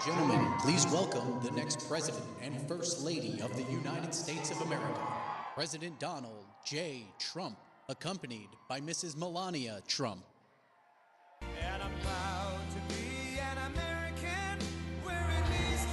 Gentlemen, please welcome the next President and First Lady of the United States of America, President Donald J. Trump, accompanied by Mrs. Melania Trump. And I'm proud to be an American, where at least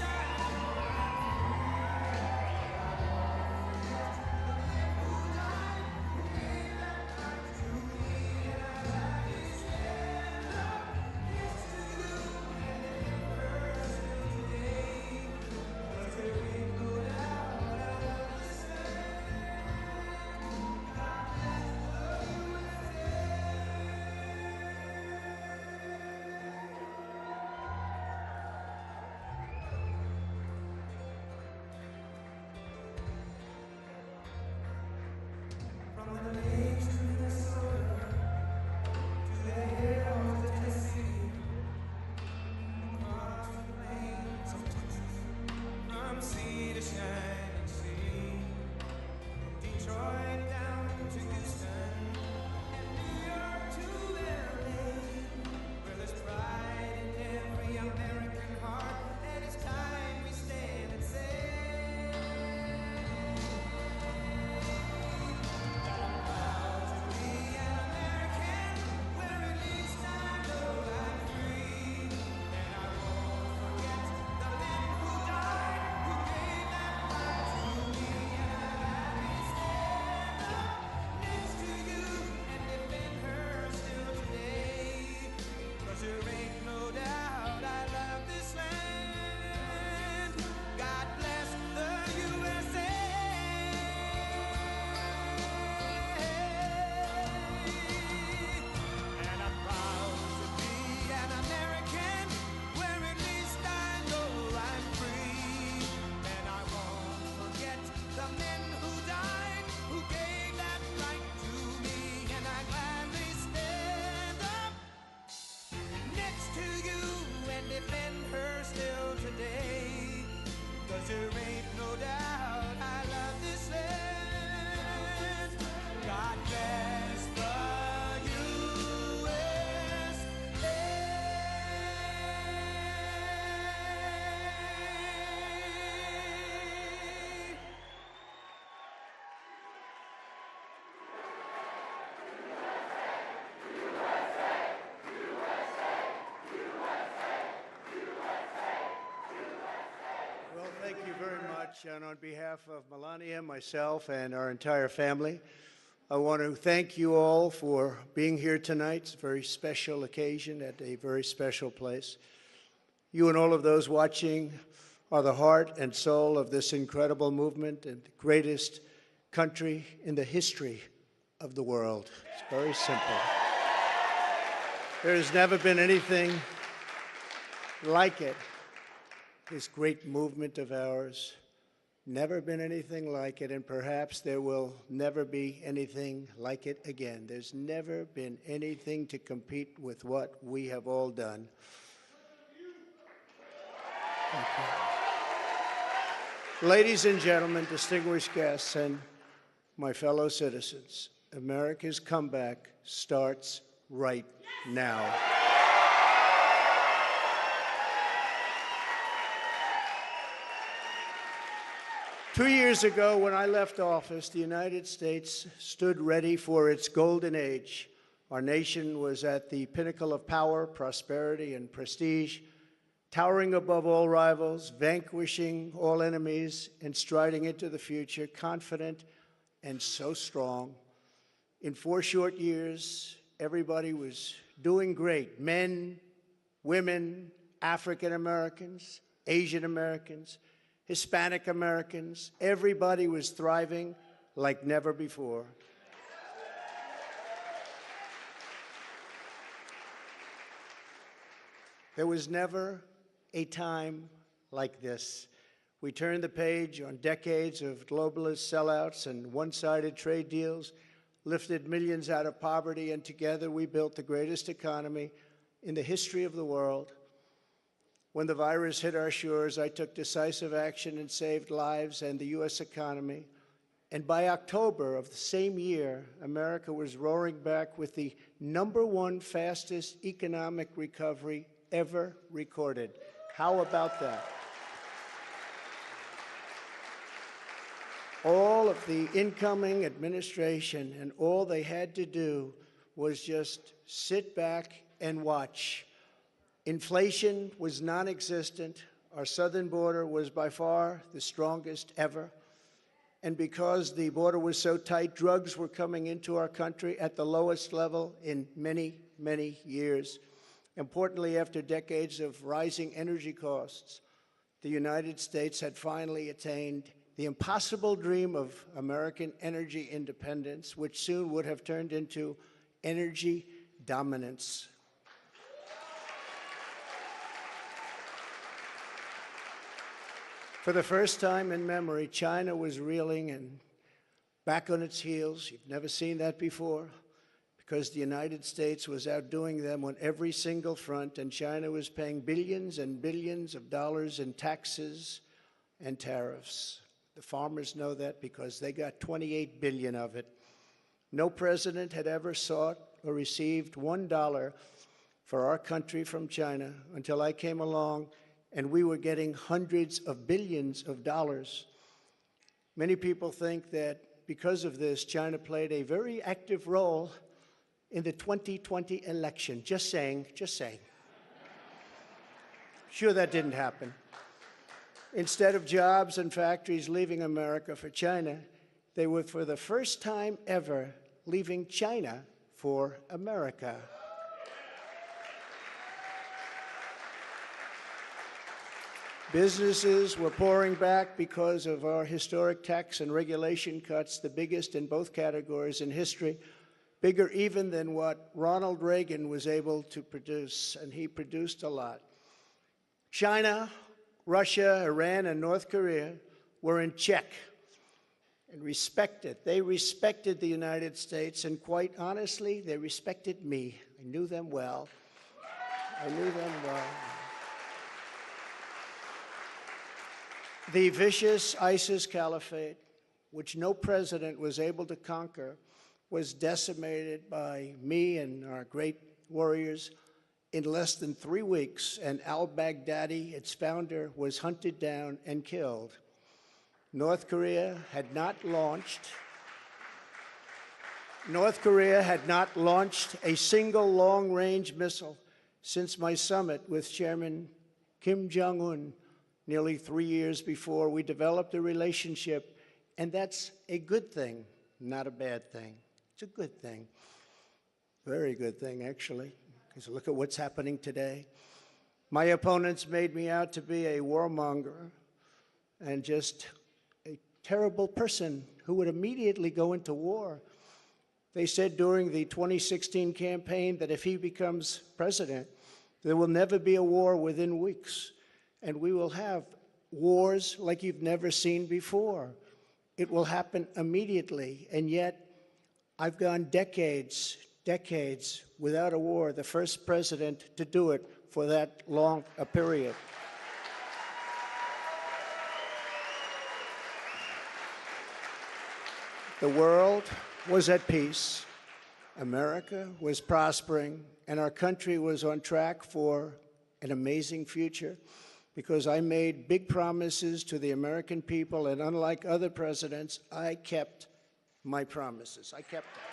and on behalf of Melania, myself, and our entire family, I want to thank you all for being here tonight. It's a very special occasion at a very special place. You and all of those watching are the heart and soul of this incredible movement and the greatest country in the history of the world. It's very simple. There has never been anything like it, this great movement of ours. Never been anything like it, and perhaps there will never be anything like it again. There's never been anything to compete with what we have all done. Thank you. Ladies and gentlemen, distinguished guests, and my fellow citizens, America's comeback starts right now. 2 years ago, when I left office, the United States stood ready for its golden age. Our nation was at the pinnacle of power, prosperity, and prestige, towering above all rivals, vanquishing all enemies, and striding into the future, confident and so strong. In 4 short years, everybody was doing great. Men, women, African Americans, Asian Americans, Hispanic Americans, everybody was thriving like never before. There was never a time like this. We turned the page on decades of globalist sellouts and one-sided trade deals, lifted millions out of poverty, and together we built the greatest economy in the history of the world. When the virus hit our shores, I took decisive action and saved lives and the U.S. economy. And by October of the same year, America was roaring back with the #1 fastest economic recovery ever recorded. How about that? All of the incoming administration and all they had to do was just sit back and watch. Inflation was non-existent. Our southern border was by far the strongest ever. And because the border was so tight, drugs were coming into our country at the lowest level in many, many years. Importantly, after decades of rising energy costs, the United States had finally attained the impossible dream of American energy independence, which soon would have turned into energy dominance. For the first time in memory, China was reeling and back on its heels. You've never seen that before, because the United States was outdoing them on every single front, and China was paying billions and billions of dollars in taxes and tariffs. The farmers know that because they got 28 billion of it. No president had ever sought or received $1 for our country from China until I came along, and we were getting hundreds of billions of dollars. Many people think that because of this, China played a very active role in the 2020 election. Just saying, just saying. Sure, that didn't happen. Instead of jobs and factories leaving America for China, they were, for the first time ever, leaving China for America. Businesses were pouring back because of our historic tax and regulation cuts, the biggest in both categories in history, bigger even than what Ronald Reagan was able to produce, and he produced a lot. China, Russia, Iran, and North Korea were in check and respected. They respected the United States, and quite honestly, they respected me. I knew them well. I knew them well. The vicious ISIS caliphate, which no president was able to conquer, was decimated by me and our great warriors in less than 3 weeks, and al-Baghdadi, its founder, was hunted down and killed. North Korea had not launched a single long-range missile since my summit with Chairman Kim Jong-un nearly 3 years before. We developed a relationship, and that's a good thing, not a bad thing. It's a good thing. Very good thing, actually, because look at what's happening today. My opponents made me out to be a warmonger and just a terrible person who would immediately go into war. They said during the 2016 campaign that if he becomes president, there will never be a war within weeks, and we will have wars like you've never seen before. It will happen immediately, and yet I've gone decades without a war, the first president to do it for that long a period. The world was at peace, America was prospering, and our country was on track for an amazing future, because I made big promises to the American people, and unlike other presidents, I kept my promises. I kept them.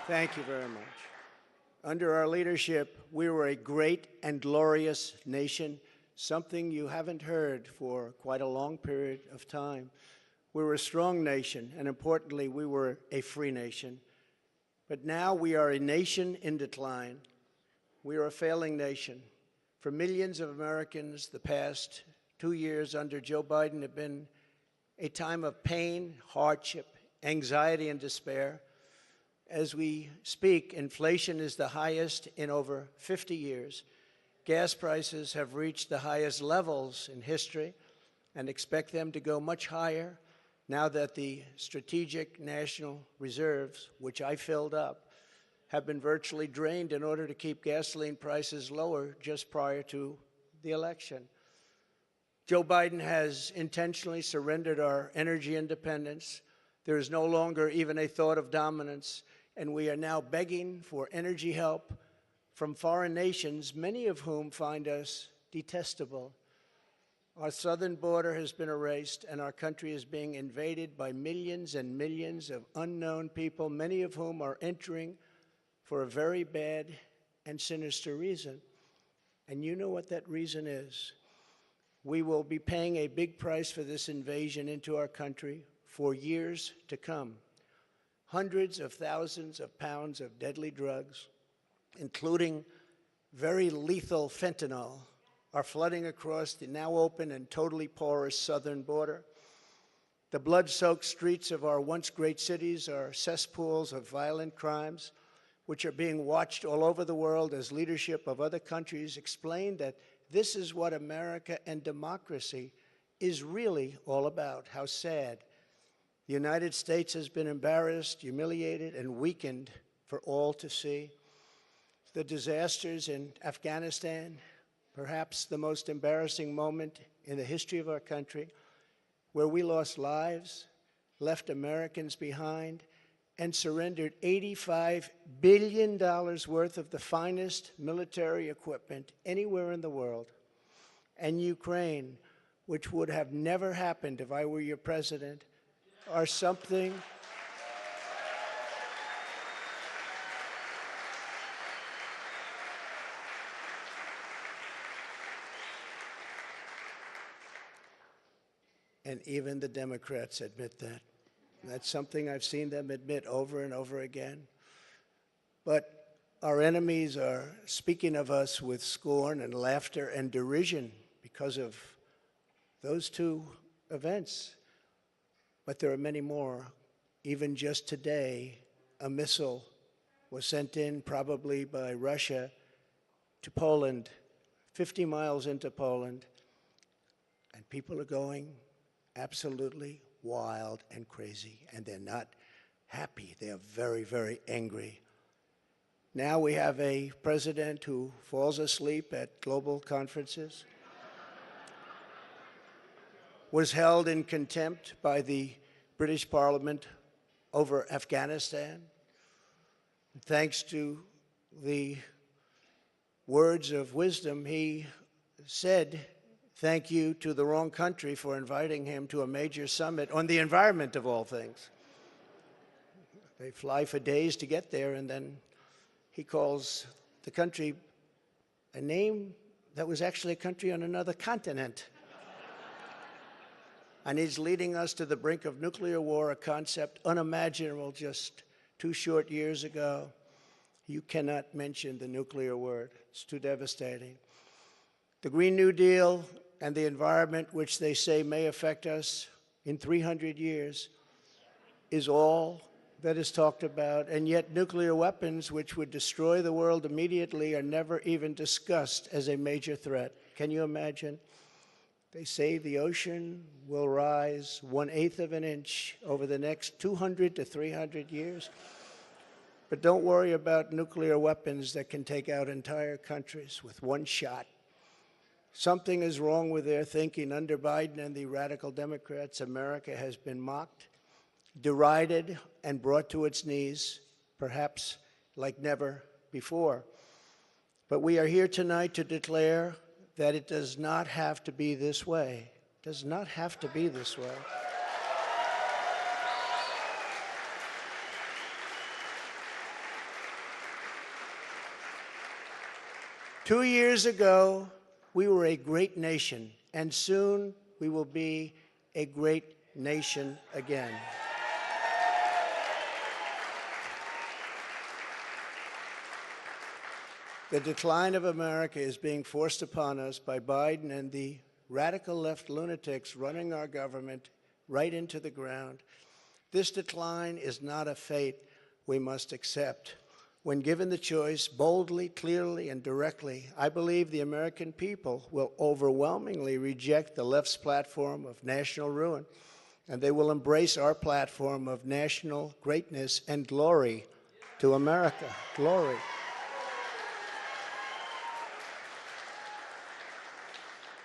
Thank you very much. Under our leadership, we were a great and glorious nation, something you haven't heard for quite a long period of time. We were a strong nation, and importantly, we were a free nation. But now we are a nation in decline. We are a failing nation. For millions of Americans, the past 2 years under Joe Biden have been a time of pain, hardship, anxiety, and despair. As we speak, inflation is the highest in over 50 years. Gas prices have reached the highest levels in history and expect them to go much higher. now that the strategic national reserves, which I filled up, have been virtually drained in order to keep gasoline prices lower just prior to the election. Joe Biden has intentionally surrendered our energy independence. There is no longer even a thought of dominance, and we are now begging for energy help from foreign nations, many of whom find us detestable. Our southern border has been erased, and our country is being invaded by millions and millions of unknown people, many of whom are entering for a very bad and sinister reason. And you know what that reason is. We will be paying a big price for this invasion into our country for years to come. Hundreds of thousands of pounds of deadly drugs, including very lethal fentanyl, are flooding across the now open and totally porous southern border. The blood-soaked streets of our once great cities are cesspools of violent crimes, which are being watched all over the world as leadership of other countries explain that this is what America and democracy is really all about. How sad. The United States has been embarrassed, humiliated, and weakened for all to see. The disasters in Afghanistan, perhaps the most embarrassing moment in the history of our country, where we lost lives, left Americans behind, and surrendered $85 billion worth of the finest military equipment anywhere in the world. And Ukraine, which would have never happened if I were your president, are something and even the Democrats admit that. That's something I've seen them admit over and over again. But our enemies are speaking of us with scorn and laughter and derision because of those two events. But there are many more. Even just today, a missile was sent in, probably by Russia, to Poland, 50 miles into Poland, and people are going absolutely wild and crazy, and they're not happy. They are very, very angry. Now we have a president who falls asleep at global conferences, was held in contempt by the British Parliament over Afghanistan. Thanks to the words of wisdom, he said thank you to the wrong country for inviting him to a major summit on the environment, of all things. They fly for days to get there, and then he calls the country a name that was actually a country on another continent. And he's leading us to the brink of nuclear war, a concept unimaginable just 2 short years ago. You cannot mention the nuclear word. It's too devastating. The Green New Deal and the environment, which they say may affect us in 300 years, is all that is talked about, and yet nuclear weapons, which would destroy the world immediately, are never even discussed as a major threat. Can you imagine? They say the ocean will rise 1/8 of an inch over the next 200 to 300 years. But don't worry about nuclear weapons that can take out entire countries with one shot. Something is wrong with their thinking. Under Biden and the radical Democrats, America has been mocked, derided, and brought to its knees, perhaps like never before. But we are here tonight to declare that it does not have to be this way. It does not have to be this way. Two years ago, we were a great nation, and soon we will be a great nation again. The decline of America is being forced upon us by Biden and the radical left lunatics running our government right into the ground. This decline is not a fate we must accept. When given the choice, boldly, clearly, and directly, I believe the American people will overwhelmingly reject the left's platform of national ruin. and they will embrace our platform of national greatness and glory to America. Glory.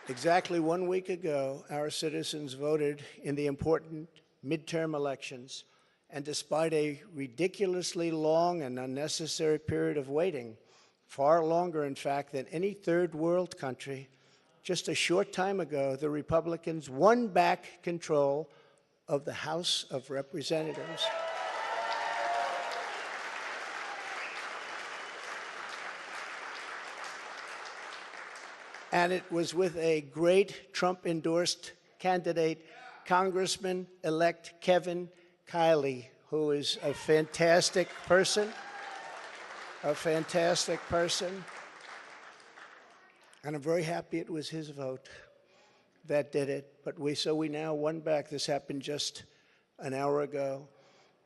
Exactly 1 week ago, our citizens voted in the important midterm elections, and despite a ridiculously long and unnecessary period of waiting, far longer, in fact, than any third world country, just a short time ago, the Republicans won back control of the House of Representatives. And it was with a great Trump-endorsed candidate, Congressman-elect Kevin Kiley, who is a fantastic person, And I'm very happy it was his vote that did it. But we now won back. This happened just an hour ago.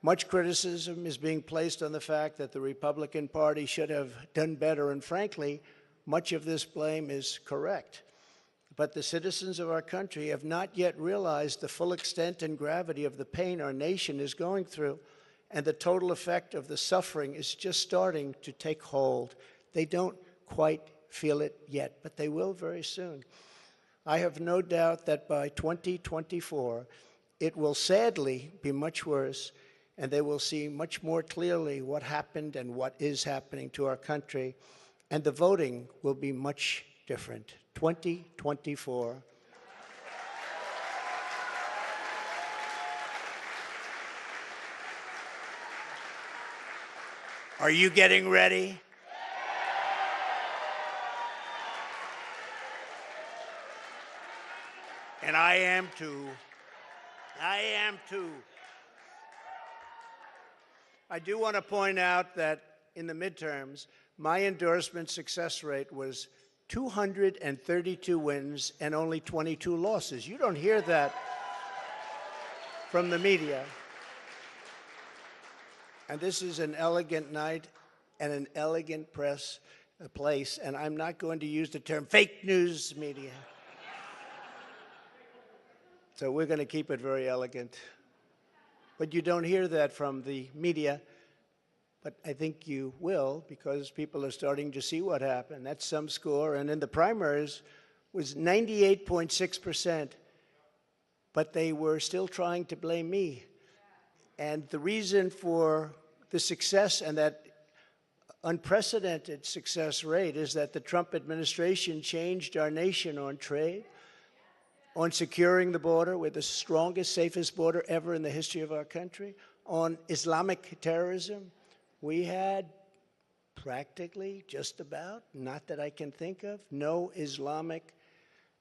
Much criticism is being placed on the fact that the Republican Party should have done better, and frankly, much of this blame is correct. But the citizens of our country have not yet realized the full extent and gravity of the pain our nation is going through, and the total effect of the suffering is just starting to take hold. They don't quite feel it yet, but they will very soon. I have no doubt that by 2024, it will sadly be much worse, and they will see much more clearly what happened and what is happening to our country, and the voting will be much different. 2024. Are you getting ready? And I am too. I do want to point out that in the midterms, my endorsement success rate was 232 wins and only 22 losses. You don't hear that from the media. And this is an elegant night and an elegant place, and I'm not going to use the term fake news media. So we're going to keep it very elegant. But you don't hear that from the media. But I think you will, because people are starting to see what happened. That's some score. And in the primaries was 98.6%. But they were still trying to blame me. And the reason for the success and that unprecedented success rate is that the Trump administration changed our nation on trade, on securing the border. We're the strongest, safest border ever in the history of our country. On Islamic terrorism, we had practically, just about, not that I can think of, no Islamic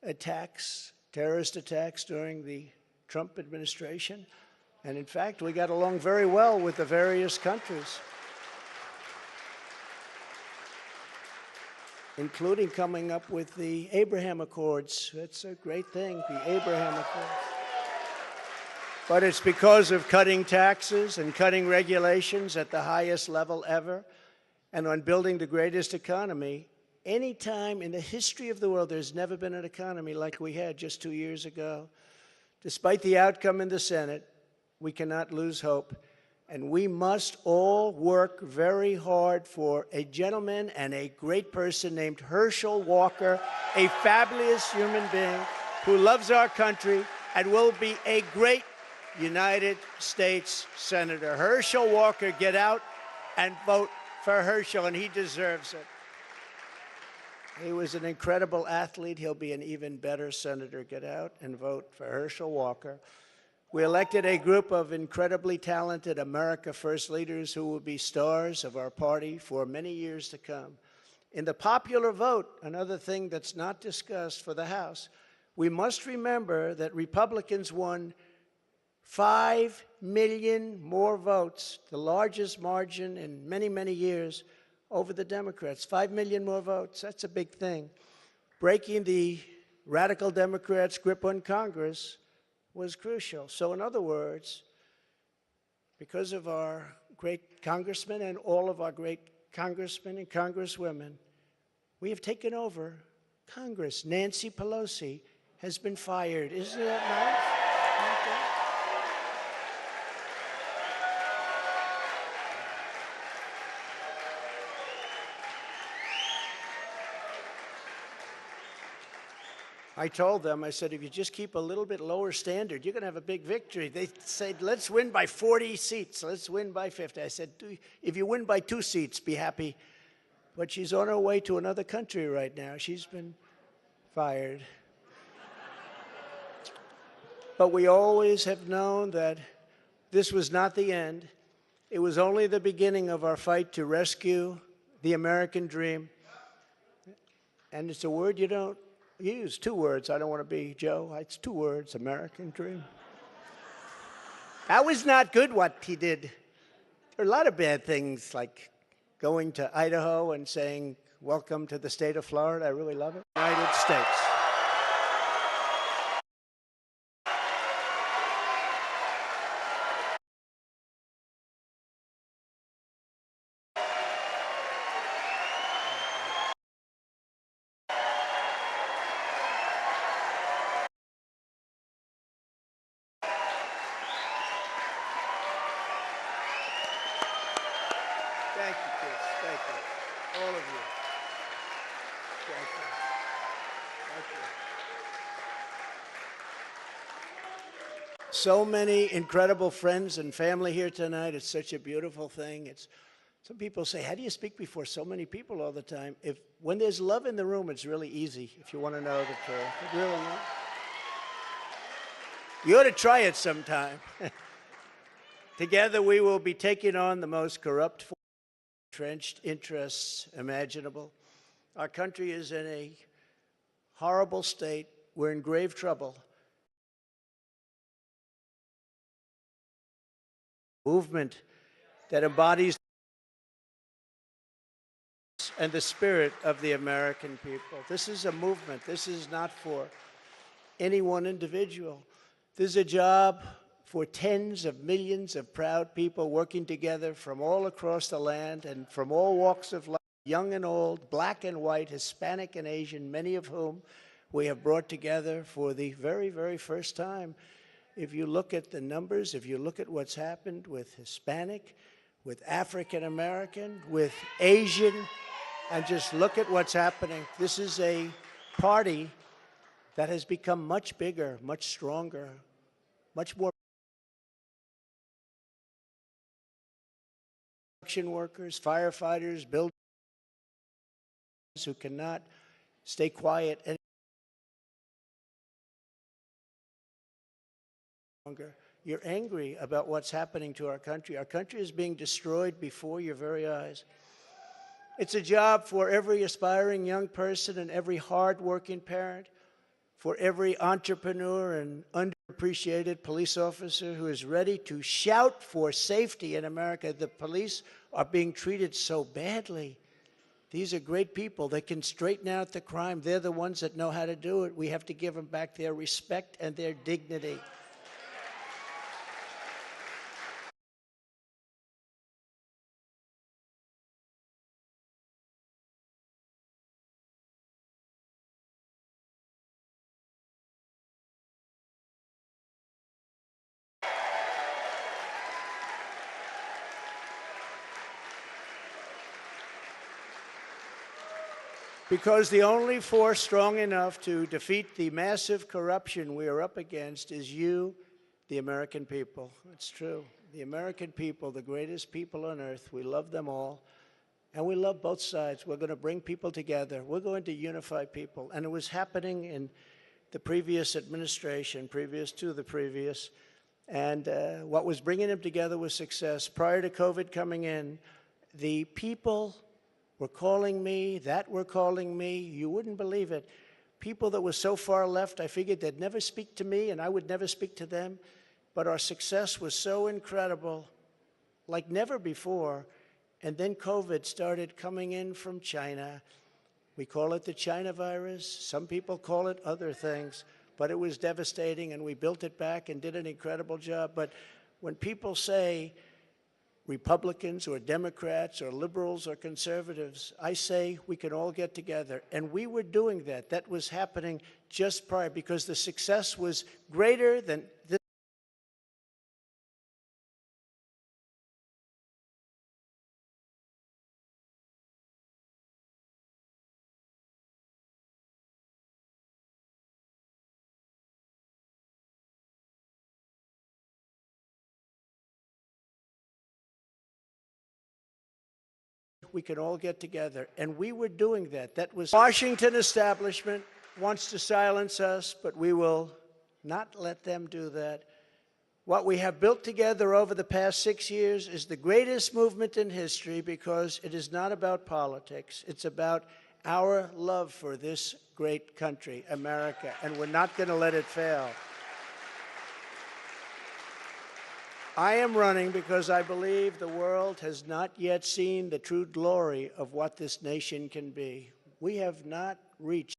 attacks, terrorist attacks during the Trump administration. And in fact, we got along very well with the various countries, including coming up with the Abraham Accords. That's a great thing, the Abraham Accords. But it's because of cutting taxes and cutting regulations at the highest level ever, and on building the greatest economy. Any time in the history of the world, there's never been an economy like we had just 2 years ago. Despite the outcome in the Senate, we cannot lose hope, and we must all work very hard for a gentleman and a great person named Herschel Walker, a fabulous human being who loves our country and will be a great United States Senator. Herschel Walker, get out and vote for Herschel, and he deserves it. He was an incredible athlete. He'll be an even better senator. Get out and vote for Herschel Walker. We elected a group of incredibly talented America First leaders who will be stars of our party for many years to come. In the popular vote, another thing that's not discussed for the House, we must remember that Republicans won 5 million more votes, the largest margin in many, many years, over the Democrats. 5 million more votes, that's a big thing. Breaking the radical Democrats' grip on Congress was crucial. So in other words, because of our great congressmen and all of our great congressmen and congresswomen, we have taken over Congress. Nancy Pelosi has been fired. Isn't that nice? I told them, I said, if you just keep a little bit lower standard, you're going to have a big victory. They said, let's win by 40 seats. Let's win by 50. I said, if you win by 2 seats, be happy. But she's on her way to another country right now. She's been fired. But we always have known that this was not the end. It was only the beginning of our fight to rescue the American dream. And it's a word you don't use, 2 words. I don't want to be Joe. It's 2 words, American dream. That was not good what he did. There are a lot of bad things, like going to Idaho and saying, welcome to the state of Florida. I really love it. United States. Thank you, kids. Thank you. All of you. Thank you. Thank you. So many incredible friends and family here tonight. It's such a beautiful thing. Some people say, how do you speak before so many people all the time? When there's love in the room, it's really easy, if you want to know the truth. It really is. You ought to try it sometime. Together we will be taking on the most corrupt, entrenched interests imaginable. Our country is in a horrible state. We're in grave trouble. Movement that embodies and the spirit of the American people. This is a movement. This is not for any one individual. This is a job for tens of millions of proud people working together from all across the land and from all walks of life, young and old, black and white, Hispanic and Asian, many of whom we have brought together for the very, very first time. If you look at the numbers, if you look at what's happened with Hispanic, with African American, with Asian, and just look at what's happening. This is a party that has become much bigger, much stronger, much more. Construction workers, firefighters, builders who cannot stay quiet any longer. You're angry about what's happening to our country. Our country is being destroyed before your very eyes. It's a job for every aspiring young person and every hard-working parent, for every entrepreneur and underappreciated police officer who is ready to shout for safety in America. The police are being treated so badly. These are great people. They can straighten out the crime. They're the ones that know how to do it. We have to give them back their respect and their dignity. Because the only force strong enough to defeat the massive corruption we are up against is you, the American people. It's true. The American people, the greatest people on earth, we love them all. And we love both sides. We're going to bring people together. We're going to unify people. And it was happening in the previous administration, previous to the previous. And what was bringing them together was success. Prior to COVID coming in, the people were calling me, that were calling me. You wouldn't believe it. People that were so far left, I figured they'd never speak to me and I would never speak to them. But our success was so incredible, like never before. And then COVID started coming in from China. We call it the China virus. Some people call it other things. But it was devastating, and we built it back and did an incredible job. But when people say Republicans or Democrats or liberals or conservatives, I say we can all get together. And we were doing that. That was happening just prior, because the success was greater than this. we can all get together. And we were doing that. That was Washington establishment wants to silence us, but we will not let them do that. What we have built together over the past 6 years is the greatest movement in history because it is not about politics. It's about our love for this great country, America, and we're not going to let it fail. I am running because I believe the world has not yet seen the true glory of what this nation can be. We have not reached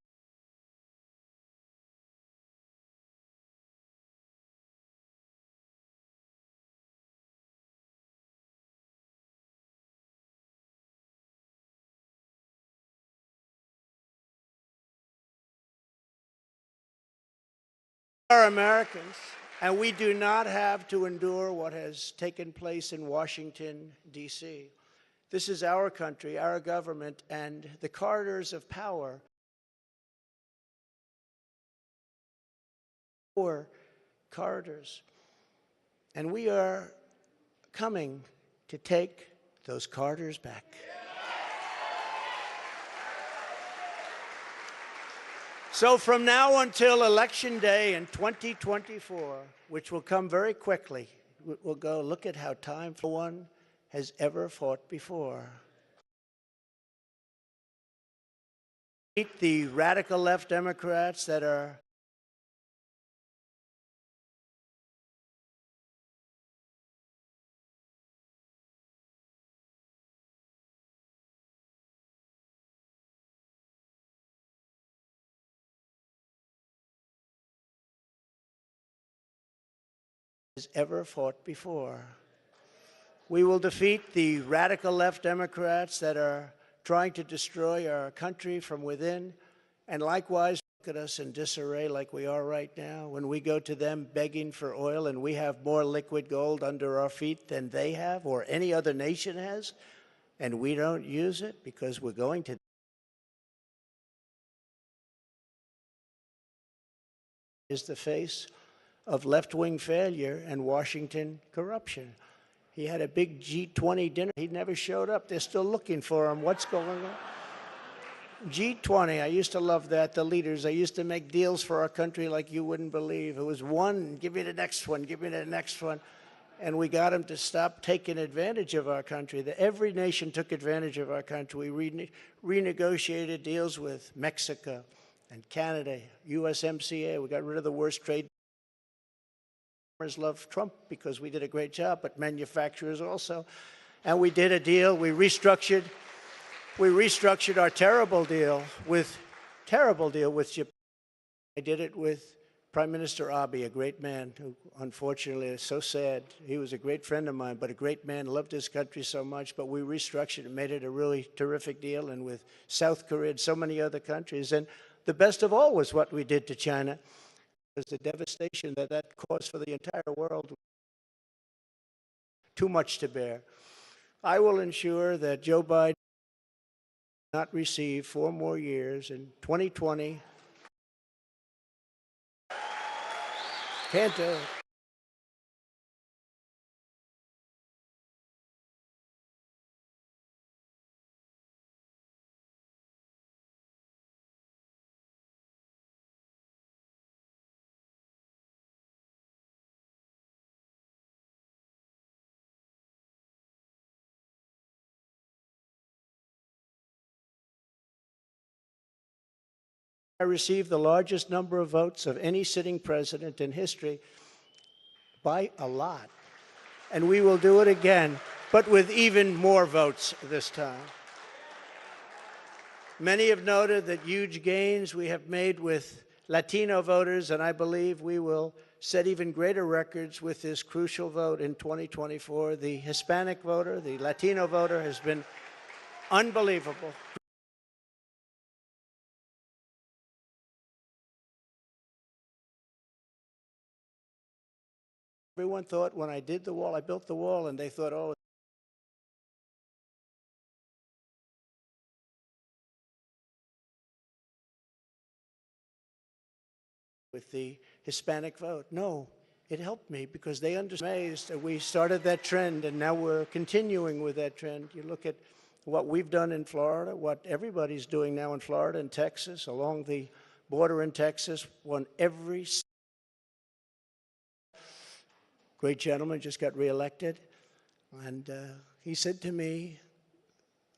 are Americans, and we do not have to endure what has taken place in Washington, D.C. This is our country, our government, and the corridors of power are corridors. And we are coming to take those corridors back. So from now until Election Day in 2024, which will come very quickly, we'll go look at how time no one has ever fought before. The radical left Democrats that are ever fought before. We will defeat the radical left Democrats that are trying to destroy our country from within, and likewise look at us in disarray like we are right now when we go to them begging for oil and we have more liquid gold under our feet than they have or any other nation has, and we don't use it because we're going to is the face of left-wing failure and Washington corruption. He had a big G20 dinner. He never showed up. They're still looking for him. What's going on? G20, I used to love that, the leaders. I used to make deals for our country like you wouldn't believe. It was one, give me the next one, give me the next one. And we got them to stop taking advantage of our country. Every nation took advantage of our country. We renegotiated deals with Mexico and Canada, USMCA. We got rid of the worst trade. Love Trump because we did a great job, but manufacturers also. And we did a deal, we restructured our terrible deal with Japan. I did it with Prime Minister Abe, a great man who unfortunately is so sad. He was a great friend of mine, but a great man, loved his country so much, but we restructured and made it a really terrific deal, and with South Korea and so many other countries. And the best of all was what we did to China. The devastation that caused for the entire world, too much to bear. I will ensure that Joe Biden will not receive 4 more years in 2020. Can't do it. I received the largest number of votes of any sitting president in history by a lot. And we will do it again, but with even more votes this time. Many have noted that huge gains we have made with Latino voters, and I believe we will set even greater records with this crucial vote in 2024. The Hispanic voter, the Latino voter has been unbelievable. Everyone thought when I did the wall, I built the wall, and they thought, oh, with the Hispanic vote. No, it helped me because they understood that we started that trend, and now we're continuing with that trend. You look at what we've done in Florida, what everybody's doing now in Florida and Texas, along the border in Texas, won every great gentleman just got reelected. And he said to me,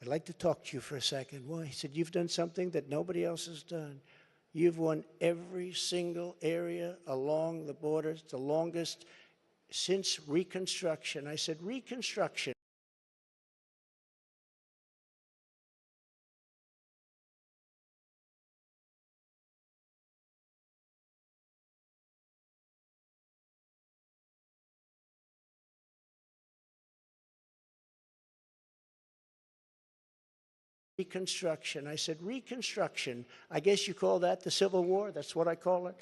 I'd like to talk to you for a second. Well, he said, you've done something that nobody else has done. You've won every single area along the borders, the longest since Reconstruction. I said, Reconstruction. Reconstruction. I said, Reconstruction. I guess you call that the Civil War? That's what I call it.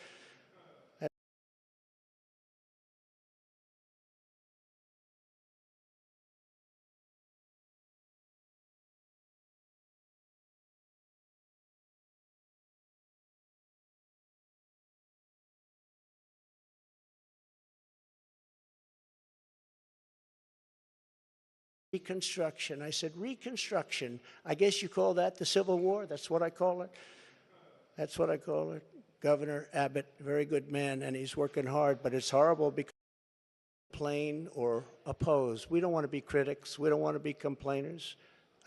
Reconstruction. I said, Reconstruction. I guess you call that the Civil War? That's what I call it. That's what I call it. Governor Abbott, very good man, and he's working hard, but it's horrible because complain or oppose. We don't want to be critics. We don't want to be complainers.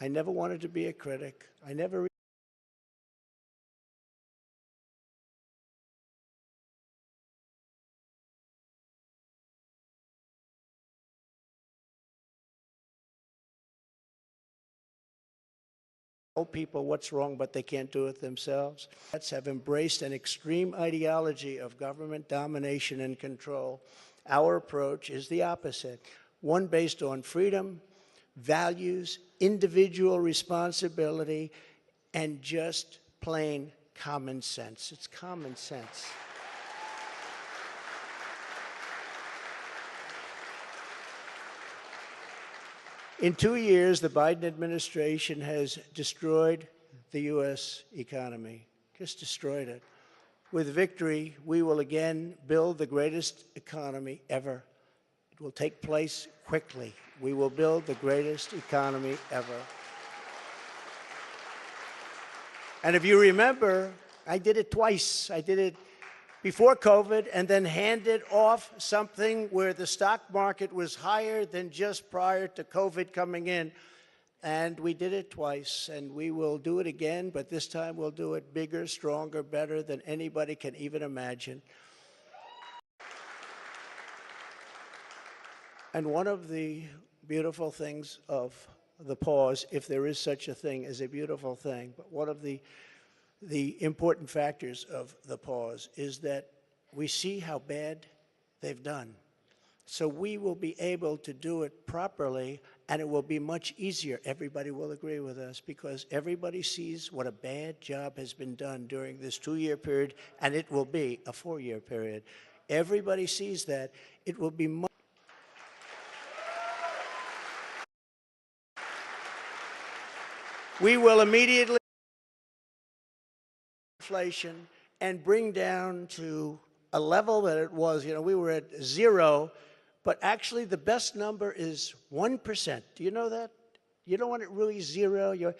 I never wanted to be a critic. I never tell people what's wrong, but they can't do it themselves. Have embraced an extreme ideology of government domination and control. Our approach is the opposite, one based on freedom, values, individual responsibility, and just plain common sense. It's common sense. In 2 years, the Biden administration has destroyed the U.S. economy, just destroyed it. With victory, we will again build the greatest economy ever. It will take place quickly. We will build the greatest economy ever. And if you remember, I did it twice. I did it before COVID and then handed off something where the stock market was higher than just prior to COVID coming in. And we did it twice, and we will do it again, but this time we'll do it bigger, stronger, better than anybody can even imagine. And one of the beautiful things of the pause, if there is such a thing as a beautiful thing, but one of the important factors of the pause is that we see how bad they've done. So we will be able to do it properly, and it will be much easier. Everybody will agree with us because everybody sees what a bad job has been done during this 2-year period, and it will be a 4-year period. Everybody sees that. It will be much. We will immediately inflation and bring down to a level that it was, we were at 0, but actually the best number is 1%. Do you know that? You don't want it really 0,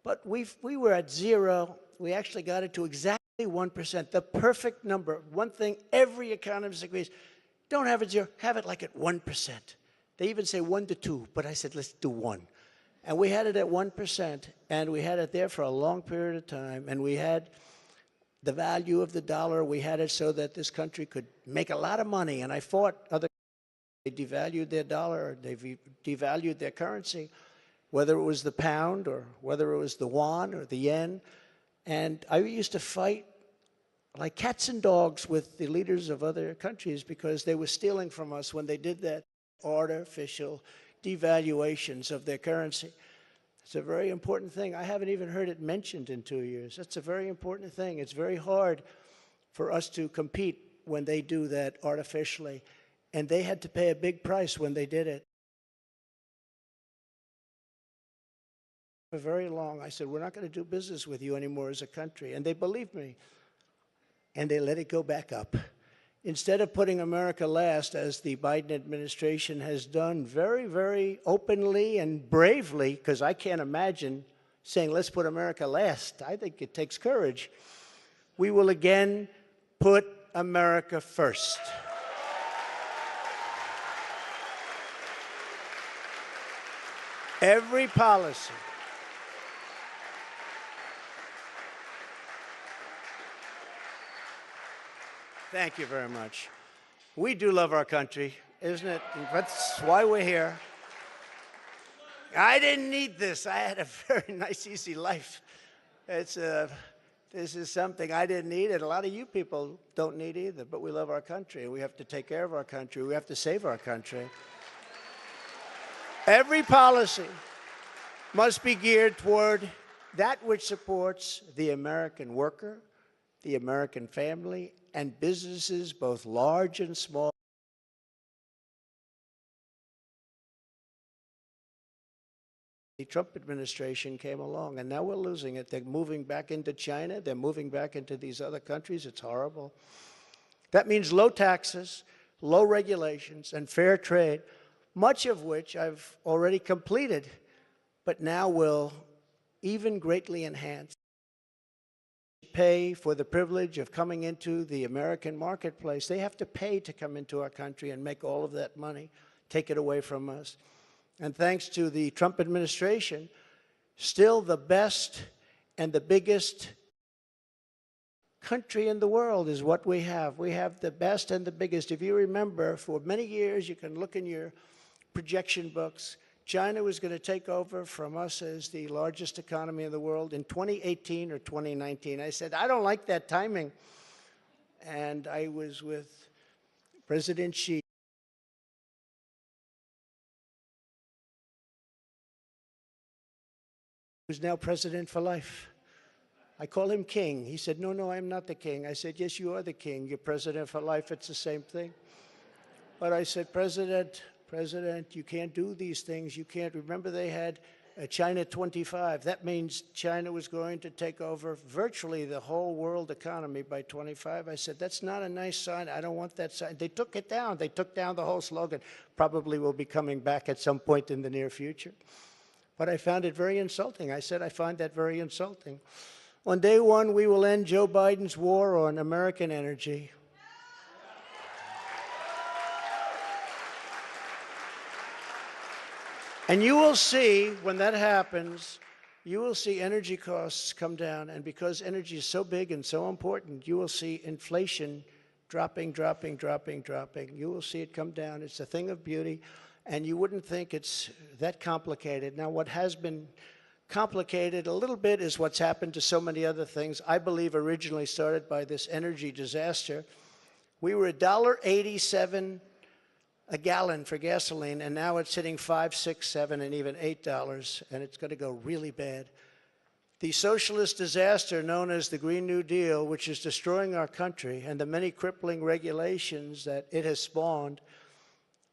but we were at 0. We actually got it to exactly 1%, the perfect number. One thing every economist agrees, don't have it 0, have it like at 1%. They even say 1 to 2, but I said, let's do 1. And we had it at 1%, and we had it there for a long period of time, and we had the value of the dollar. We had it so that this country could make a lot of money, and I fought other countries. They devalued their dollar, or they devalued their currency, whether it was the pound or whether it was the yuan or the yen. And I used to fight like cats and dogs with the leaders of other countries because they were stealing from us when they did that artificial devaluations of their currency. It's a very important thing. I haven't even heard it mentioned in 2 years. That's a very important thing. It's very hard for us to compete when they do that artificially. And they had to pay a big price when they did it. For very long, I said, we're not going to do business with you anymore as a country. And they believed me. And they let it go back up. instead of putting America last, as the Biden administration has done very, very openly and bravely, because I can't imagine saying, let's put America last. I think it takes courage. We will again put America first. Every policy. Thank you very much. We do love our country, isn't it? That's why we're here. I didn't need this. I had a very nice, easy life. This is something I didn't need, and a lot of you people don't need either, but we love our country, and we have to take care of our country. We have to save our country. Every policy must be geared toward that which supports the American worker, the American family, and businesses, both large and small. The Trump administration came along, and now we're losing it. They're moving back into China. They're moving back into these other countries. It's horrible. That means low taxes, low regulations, and fair trade, much of which I've already completed, but now will even greatly enhance. Pay for the privilege of coming into the American marketplace. They have to pay to come into our country and make all of that money, take it away from us. And thanks to the Trump administration, still the best and the biggest country in the world is what we have. We have the best and the biggest. If you remember, for many years, you can look in your projection books, China was going to take over from us as the largest economy in the world in 2018 or 2019. I said, I don't like that timing. And I was with President Xi. Who's now president for life. I call him king. He said, no, no, I'm not the king. I said, yes, you are the king. You're president for life. It's the same thing. But I said, President, you can't do these things. You can't. Remember, they had China 25. That means China was going to take over virtually the whole world economy by 25. I said, that's not a nice sign. I don't want that sign. They took it down. They took down the whole slogan. Probably will be coming back at some point in the near future. But I found it very insulting. I said, I find that very insulting. On day one, we will end Joe Biden's war on American energy. And you will see, when that happens, you will see energy costs come down. And because energy is so big and so important, you will see inflation dropping. You will see it come down. It's a thing of beauty. And you wouldn't think it's that complicated. Now, what has been complicated a little bit is what's happened to so many other things. I believe originally started by this energy disaster. We were $1.87 a gallon for gasoline, and now it's hitting $5, $6, $7, and even $8, and it's going to go really bad. The socialist disaster known as the Green New Deal, which is destroying our country, and the many crippling regulations that it has spawned,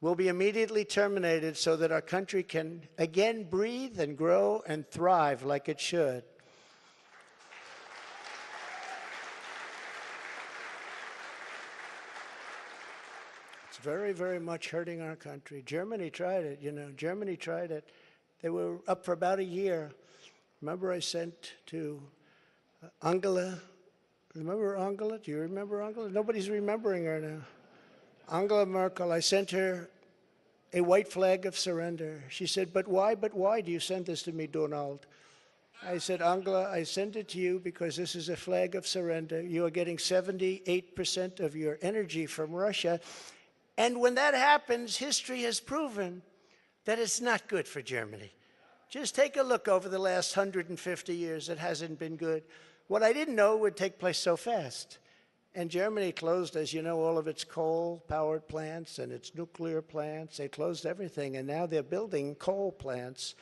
will be immediately terminated so that our country can again breathe and grow and thrive like it should. It's very, very much hurting our country. Germany tried it, you know. Germany tried it. They were up for about a year. Remember I sent to Angela. Remember Angela? Do you remember Angela? Nobody's remembering her now. Angela Merkel, I sent her a white flag of surrender. She said, but why do you send this to me, Donald? I said, Angela, I send it to you because this is a flag of surrender. You are getting 78% of your energy from Russia. And when that happens, history has proven that it's not good for Germany. Just take a look over the last 150 years. It hasn't been good. What I didn't know would take place so fast. And Germany closed, as you know, all of its coal-powered plants and its nuclear plants. They closed everything, and now they're building coal plants,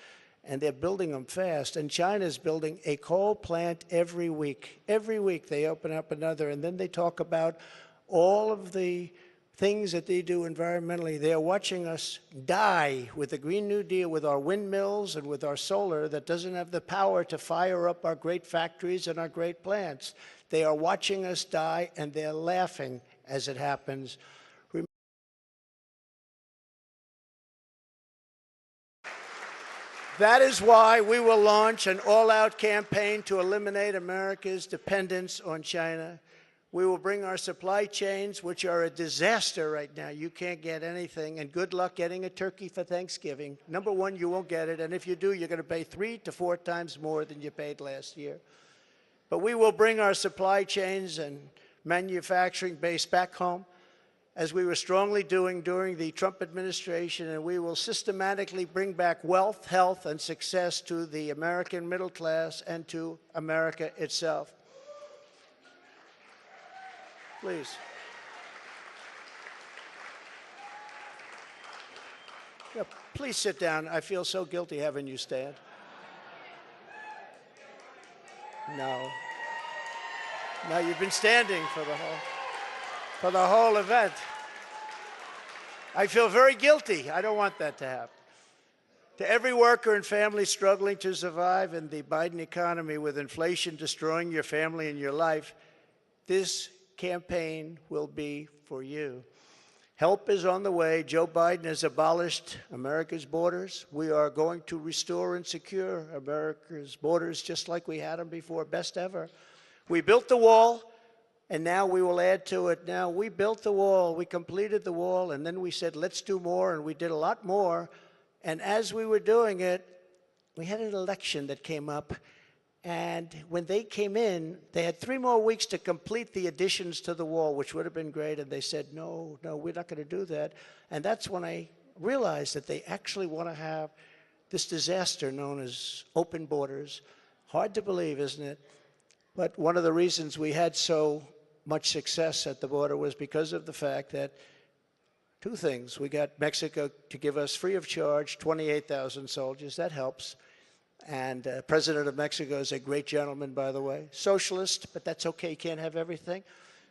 and they're building them fast. And China's building a coal plant every week. Every week they open up another, and then they talk about all of the things that they do environmentally. They are watching us die with the Green New Deal, with our windmills and with our solar that doesn't have the power to fire up our great factories and our great plants. They are watching us die, and they're laughing as it happens. That is why we will launch an all-out campaign to eliminate America's dependence on China. We will bring our supply chains, which are a disaster right now. You can't get anything, and good luck getting a turkey for Thanksgiving. Number one, you won't get it, and if you do, you're going to pay 3 to 4 times more than you paid last year. But we will bring our supply chains and manufacturing base back home, as we were strongly doing during the Trump administration, and we will systematically bring back wealth, health, and success to the American middle class and to America itself. Please. Yeah, please sit down. I feel so guilty having you stand. No. No, you've been standing for the whole event. I feel very guilty. I don't want that to happen. To every worker and family struggling to survive in the Biden economy with inflation destroying your family and your life, this campaign will be for you. Help is on the way. Joe Biden has abolished America's borders. We are going to restore and secure America's borders just like we had them before, best ever. We built the wall, and now we will add to it. Now, we built the wall, we completed the wall, and then we said, let's do more, and we did a lot more. And as we were doing it, we had an election that came up, and when they came in, they had 3 more weeks to complete the additions to the wall, which would have been great, and they said, no, we're not going to do that. And that's when I realized that they actually want to have this disaster known as open borders. Hard to believe, isn't it? But one of the reasons we had so much success at the border was because of the fact that 2 things. We got Mexico to give us free of charge 28,000 soldiers. That helps. And President of Mexico is a great gentleman, by the way. Socialist, but that's okay. He can't have everything.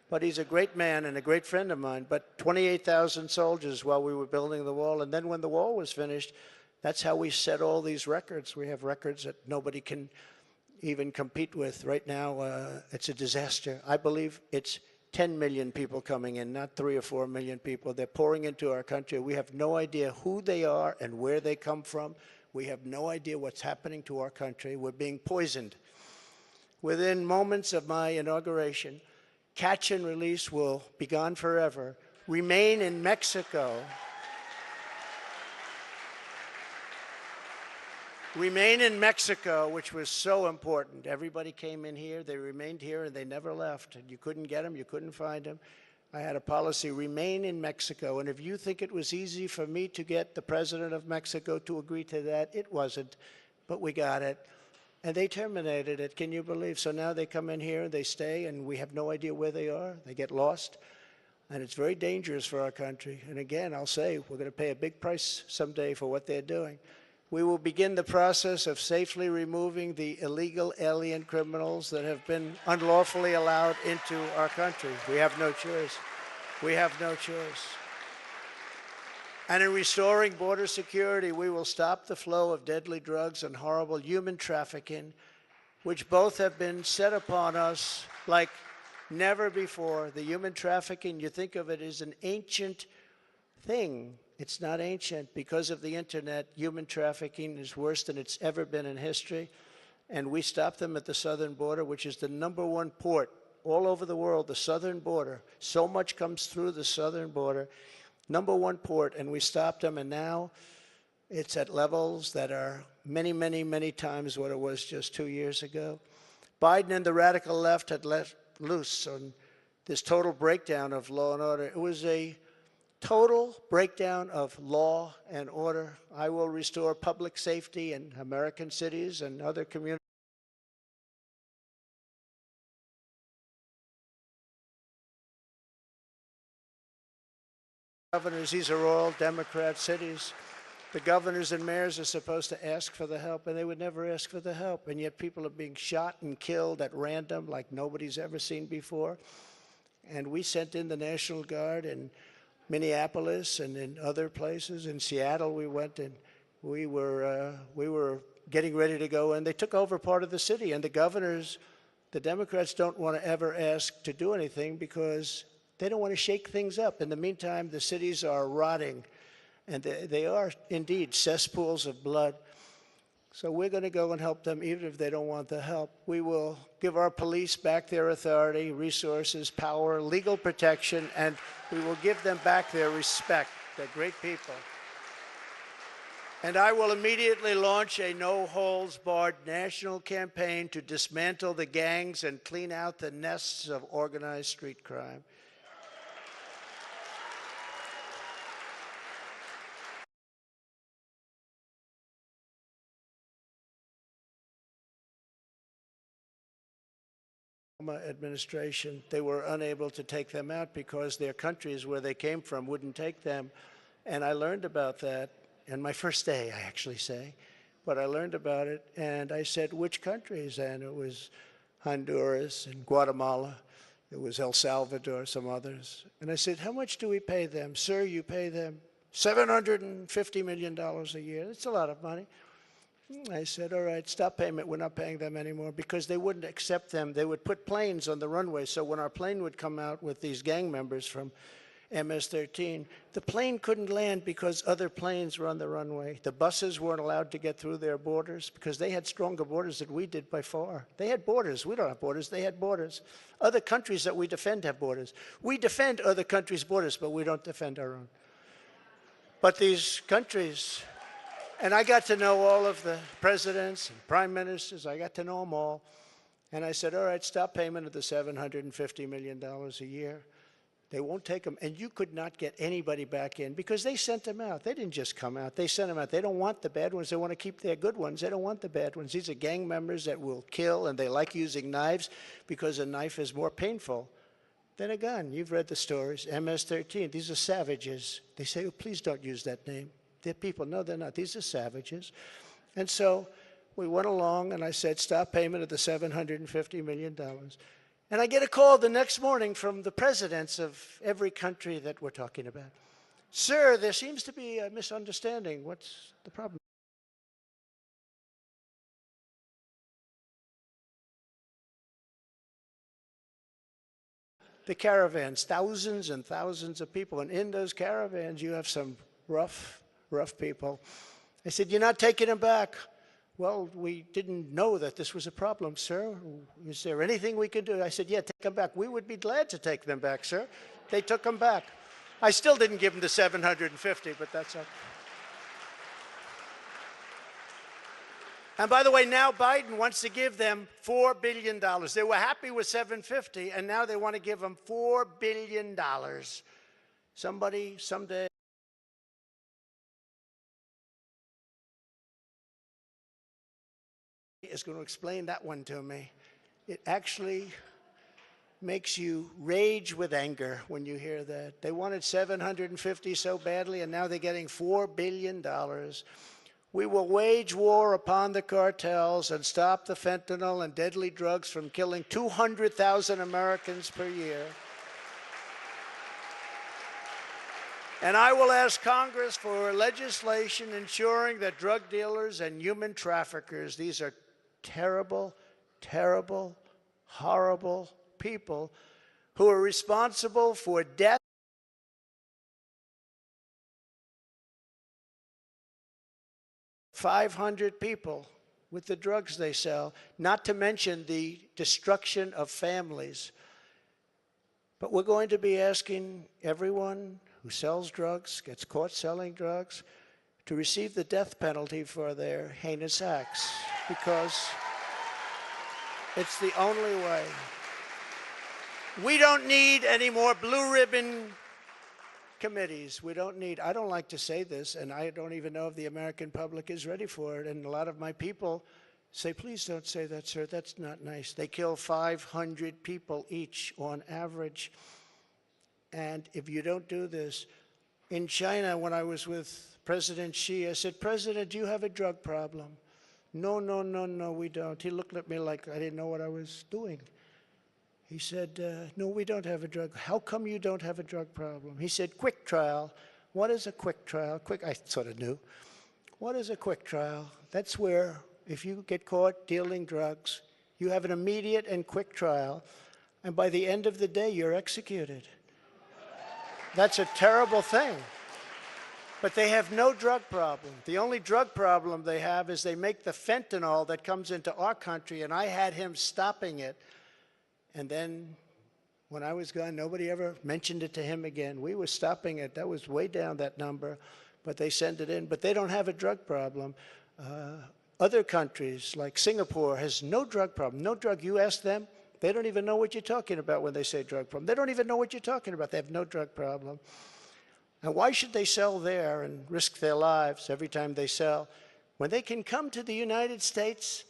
But he's a great man and a great friend of mine. But 28,000 soldiers while we were building the wall. And then when the wall was finished, that's how we set all these records. We have records that nobody can even compete with. Right now, it's a disaster. I believe it's 10 million people coming in, not 3 or 4 million people. They're pouring into our country. We have no idea who they are and where they come from. We have no idea what's happening to our country. We're being poisoned. Within moments of my inauguration, catch and release will be gone forever. Remain in Mexico. Remain in Mexico, which was so important. Everybody came in here, they remained here, and they never left. You couldn't get them, you couldn't find them. I had a policy, remain in Mexico. And if you think it was easy for me to get the president of Mexico to agree to that, it wasn't, but we got it. And they terminated it, can you believe? So now they come in here, they stay, and we have no idea where they are. They get lost. And it's very dangerous for our country. And again, I'll say, we're going to pay a big price someday for what they're doing. We will begin the process of safely removing the illegal alien criminals that have been unlawfully allowed into our country. We have no choice. We have no choice. And in restoring border security, we will stop the flow of deadly drugs and horrible human trafficking, which both have been set upon us like never before. The human trafficking, you think of it as an ancient thing. It's not ancient. Because of the internet, human trafficking is worse than it's ever been in history. And we stop them at the southern border, which is the #1 port all over the world, the southern border. So much comes through the southern border. #1 port, and we stopped them, and now it's at levels that are many, many, many times what it was just 2 years ago. Biden and the radical left had let loose on this total breakdown of law and order. It was a total breakdown of law and order. I will restore public safety in American cities and other communities. Governors, these are all Democrat cities. The governors and mayors are supposed to ask for the help, and they would never ask for the help. And yet people are being shot and killed at random like nobody's ever seen before. And we sent in the National Guard and Minneapolis and in other places. In Seattle, we went and we were getting ready to go, and they took over part of the city. And the governors, the Democrats don't want to ever ask to do anything because They don't want to shake things up. In the meantime, the cities are rotting, and they are indeed cesspools of blood. So we're going to go and help them even if they don't want the help. We will give our police back their authority, resources, power, legal protection, and we will give them back their respect. They're great people. And I will immediately launch a no-holds-barred national campaign to dismantle the gangs and clean out the nests of organized street crime. Administration, they were unable to take them out because their countries where they came from wouldn't take them. And I learned about that on my first day, I actually say. But I learned about it, and I said, which countries? And it was Honduras and Guatemala. It was El Salvador, some others. And I said, how much do we pay them? Sir, you pay them $750 million a year. That's a lot of money. I said, all right, stop payment. We're not paying them anymore, because they wouldn't accept them. They would put planes on the runway. So when our plane would come out with these gang members from MS-13, the plane couldn't land because other planes were on the runway. The buses weren't allowed to get through their borders because they had stronger borders than we did by far. They had borders. We don't have borders. They had borders. Other countries that we defend have borders. We defend other countries' borders, but we don't defend our own. But these countries... And I got to know all of the presidents and prime ministers. I got to know them all. And I said, all right, stop payment of the $750 million a year. They won't take them. And you could not get anybody back in because they sent them out. They didn't just come out. They sent them out. They don't want the bad ones. They want to keep their good ones. They don't want the bad ones. These are gang members that will kill, and they like using knives because a knife is more painful than a gun. You've read the stories. MS-13, these are savages. They say, oh, please don't use that name. They're people. No, they're not. These are savages. And so we went along, and I said, stop payment of the $750 million. And I get a call the next morning from the presidents of every country that we're talking about. Sir, there seems to be a misunderstanding. What's the problem? The caravans, thousands and thousands of people. And in those caravans, you have some rough people. I said, you're not taking them back. Well, we didn't know that this was a problem, sir. Is there anything we can do? I said, yeah, take them back. We would be glad to take them back, sir. They took them back. I still didn't give them the 750, but that's okay. And by the way, now Biden wants to give them $4 billion. They were happy with 750, and now they want to give them $4 billion. Somebody, someday, is going to explain that one to me. It actually makes you rage with anger when you hear that. They wanted 750 so badly, and now they're getting $4 billion. We will wage war upon the cartels and stop the fentanyl and deadly drugs from killing 200,000 Americans per year. And I will ask Congress for legislation ensuring that drug dealers and human traffickers, these are terrible, terrible, horrible people who are responsible for death. $500 people with the drugs they sell, not to mention the destruction of families. But we're going to be asking everyone who sells drugs, gets caught selling drugs, to receive the death penalty for their heinous acts, because it's the only way. We don't need any more blue ribbon committees. We don't need, I don't like to say this, and I don't even know if the American public is ready for it. And a lot of my people say, please don't say that, sir. That's not nice. They kill 500 people each on average. And if you don't do this, in China, when I was with President Xi, I said, President, do you have a drug problem? No, no, no, no, we don't. He looked at me like I didn't know what I was doing. He said, no, we don't have a drug. How come you don't have a drug problem? He said, quick trial. What is a quick trial? I sort of knew. What is a quick trial? That's where if you get caught dealing drugs, you have an immediate and quick trial, and by the end of the day, you're executed. That's a terrible thing. But they have no drug problem. The only drug problem they have is they make the fentanyl that comes into our country, and I had him stopping it. And then when I was gone, nobody ever mentioned it to him again. We were stopping it. That was way down, that number. But they send it in. But they don't have a drug problem. Other countries, like Singapore, has no drug problem. No drug. You ask them, they don't even know what you're talking about when they say drug problem. They don't even know what you're talking about. They have no drug problem. And why should they sell there and risk their lives every time they sell when they can come to the United States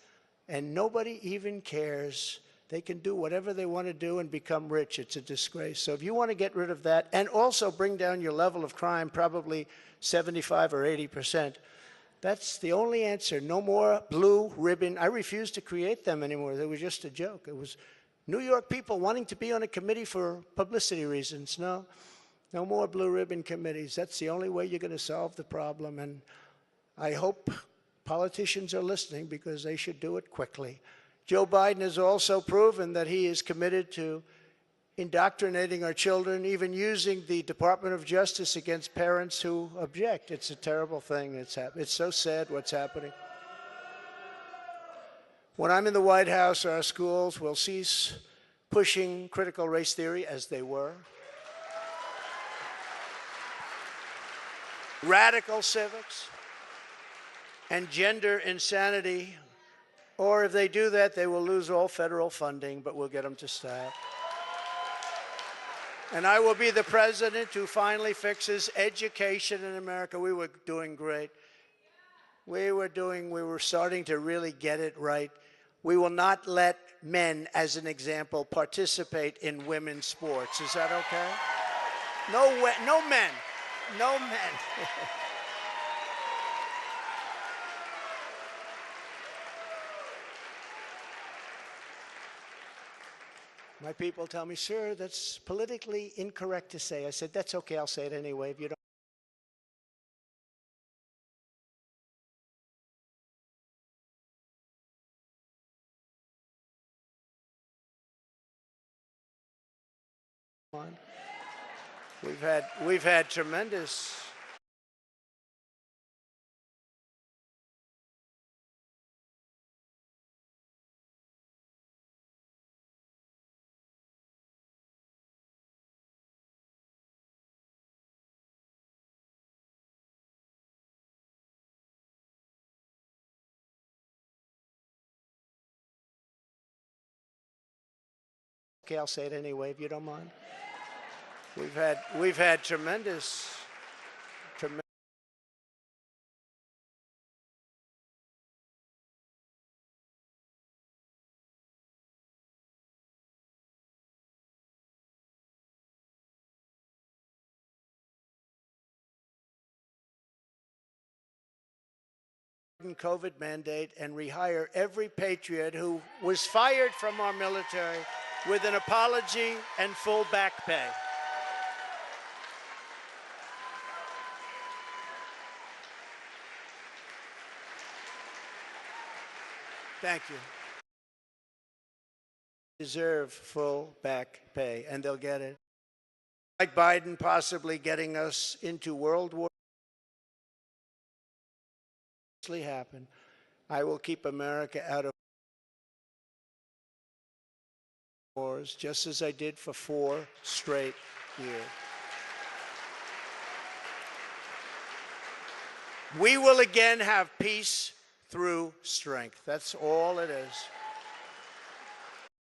and nobody even cares? They can do whatever they want to do and become rich. It's a disgrace. So if you want to get rid of that and also bring down your level of crime, probably 75 or 80%, that's the only answer. No more blue ribbon. I refuse to create them anymore. They were just a joke. It was New York people wanting to be on a committee for publicity reasons. No. No more blue ribbon committees. That's the only way you're going to solve the problem. And I hope politicians are listening because they should do it quickly. Joe Biden has also proven that he is committed to indoctrinating our children, even using the Department of Justice against parents who object. It's a terrible thing that's happening. It's so sad what's happening. When I'm in the White House, our schools will cease pushing critical race theory as they were. Radical civics and gender insanity, or if they do that, they will lose all federal funding, but we'll get them to stop. And I will be the president who finally fixes education in America. We were doing great. We were starting to really get it right. We will not let men, as an example, participate in women's sports. Is that okay? No men. No men. My people tell me, sir, that's politically incorrect to say. I said, that's okay, I'll say it anyway if you don't. We've had tremendous okay, I'll say it anyway if you don't mind. We've had tremendous COVID mandate and rehire every patriot who was fired from our military with an apology and full back pay. Thank you. Deserve full back pay, and they'll get it. Like Biden possibly getting us into World War happen. I will keep America out of wars, just as I did for 4 straight years. We will again have peace through strength. That's all it is.